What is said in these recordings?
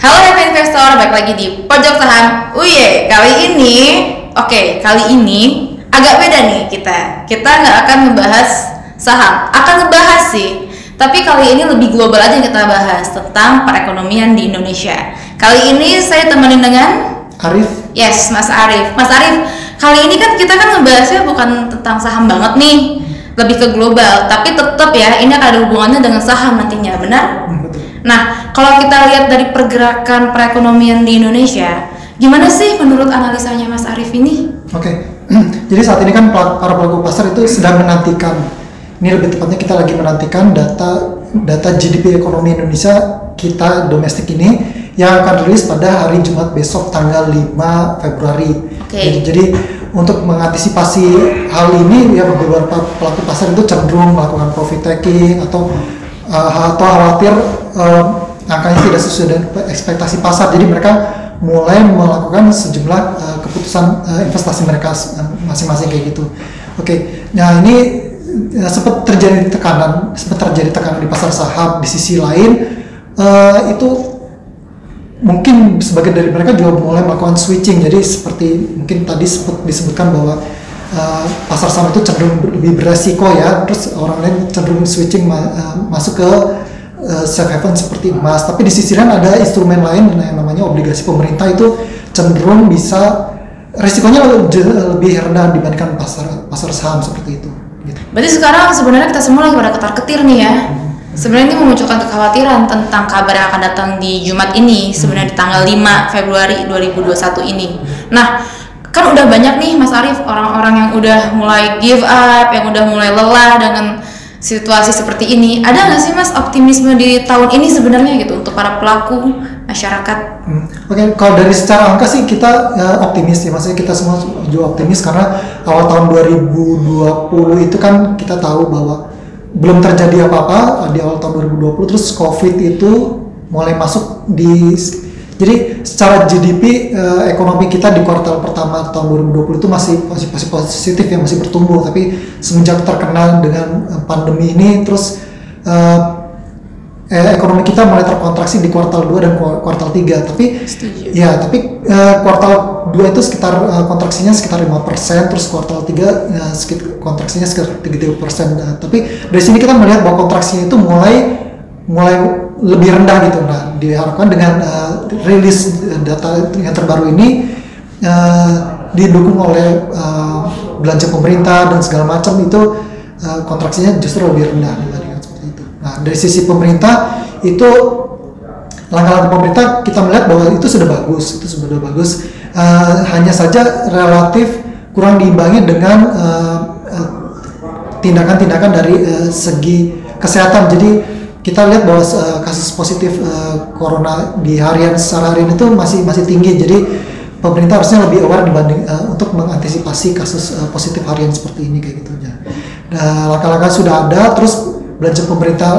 Halo Happy Investor, balik lagi di Pojok Saham UY. Kali ini agak beda nih kita nggak akan membahas saham, akan ngebahas sih, tapi kali ini lebih global aja yang kita bahas tentang perekonomian di Indonesia. Kali ini saya temenin dengan Arif. Yes, Mas Arif. Mas Arif, kali ini kan kita ngebahasnya bukan tentang saham banget nih, lebih ke global, tapi tetap ya ini akan ada hubungannya dengan saham nantinya, benar? Nah, kalau kita lihat dari pergerakan perekonomian di Indonesia, gimana sih menurut analisanya Mas Arif ini? Oke. Jadi saat ini kan para pelaku pasar itu sedang menantikan, ini lebih tepatnya kita lagi menantikan data GDP ekonomi Indonesia kita domestik ini yang akan rilis pada hari Jumat besok tanggal 5 Februari. Jadi untuk mengantisipasi hal ini ya beberapa pelaku pasar itu cenderung melakukan profit taking atau khawatir angkanya tidak sesuai dengan ekspektasi pasar. Jadi mereka mulai melakukan sejumlah keputusan investasi mereka masing-masing kayak gitu. Oke. Nah, ini sempat terjadi tekanan di pasar saham. Di sisi lain itu mungkin sebagian dari mereka juga mulai melakukan switching. Jadi seperti mungkin tadi disebutkan bahwa pasar saham itu cenderung lebih beresiko ya, terus orang lain cenderung switching masuk ke safe haven seperti emas. Tapi di sisi lain ada instrumen lain yang namanya obligasi pemerintah, itu cenderung bisa resikonya lebih rendah dibandingkan pasar saham seperti itu. Gitu. Berarti sekarang sebenarnya kita semua lagi pada ketar-ketir nih ya. Sebenarnya ini memunculkan kekhawatiran tentang kabar yang akan datang di Jumat ini, sebenarnya di tanggal 5 Februari 2021 ini. Nah, kan udah banyak nih Mas Arif orang-orang yang udah mulai give up, yang udah mulai lelah dengan situasi seperti ini. Ada nggak sih Mas optimisme di tahun ini sebenarnya gitu untuk para pelaku masyarakat? Oke, kalau dari secara angka sih kita optimis ya, maksudnya kita semua juga optimis karena awal tahun 2020 itu kan kita tahu bahwa belum terjadi apa-apa di awal tahun 2020, terus COVID itu mulai masuk jadi secara GDP ekonomi kita di kuartal pertama tahun 2020 itu masih positif ya, masih bertumbuh. Tapi semenjak terkena dengan pandemi ini, terus ekonomi kita mulai terkontraksi di kuartal 2 dan kuartal 3. Tapi ya, kuartal 2 itu sekitar kontraksinya sekitar 5%, terus kuartal 3 kontraksinya sekitar 33%. Tapi dari sini kita melihat bahwa kontraksinya itu mulai lebih rendah gitu. Nah, diharapkan dengan rilis data yang terbaru ini didukung oleh belanja pemerintah dan segala macam, itu kontraksinya justru lebih rendah dibandingkan seperti itu. Nah, dari sisi pemerintah itu langkah-langkah pemerintah kita melihat bahwa itu sudah bagus. Hanya saja relatif kurang diimbangi dengan tindakan-tindakan dari segi kesehatan. Jadi kita lihat bahwa kasus positif corona di secara harian itu masih tinggi. Jadi pemerintah harusnya lebih aware dibanding untuk mengantisipasi kasus positif harian seperti ini kayak gitu. Langkah-langkah sudah ada, terus belanja pemerintah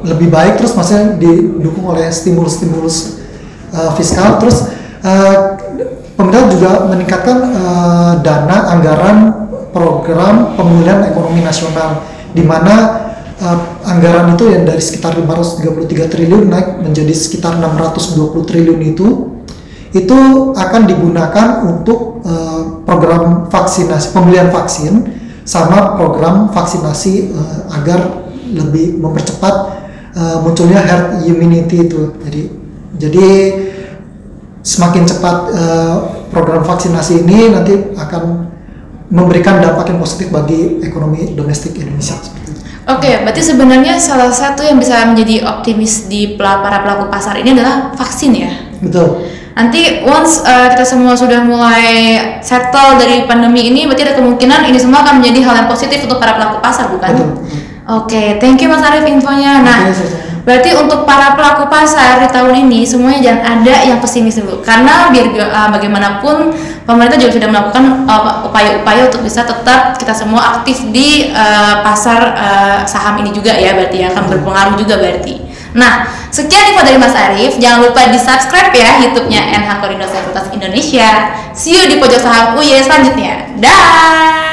lebih baik, terus maksudnya didukung oleh stimulus fiskal. Terus pemerintah juga meningkatkan dana anggaran program pemulihan ekonomi nasional, di mana anggaran itu yang dari sekitar 533 triliun naik menjadi sekitar 620 triliun itu akan digunakan untuk program vaksinasi, pembelian vaksin, sama program vaksinasi agar lebih mempercepat munculnya herd immunity itu. Jadi semakin cepat program vaksinasi ini nanti akan memberikan dampak yang positif bagi ekonomi domestik Indonesia. Oke, berarti sebenarnya salah satu yang bisa menjadi optimis di para pelaku pasar ini adalah vaksin ya? Betul. Nanti once kita semua sudah mulai settle dari pandemi ini, berarti ada kemungkinan ini semua akan menjadi hal yang positif untuk para pelaku pasar, bukan? Betul. Oke, thank you Mas Arif infonya. Nah, berarti untuk para pelaku pasar di tahun ini semuanya jangan ada yang pesimis dulu, karena biar bagaimanapun pemerintah juga sudah melakukan upaya-upaya untuk bisa tetap kita semua aktif di pasar saham ini juga ya, berarti akan berpengaruh juga berarti. Nah, sekian info dari Mas Arif. Jangan lupa di subscribe ya YouTube-nya NH Korindo Sekuritas Indonesia. See you di Pojok Saham UY selanjutnya. Dah.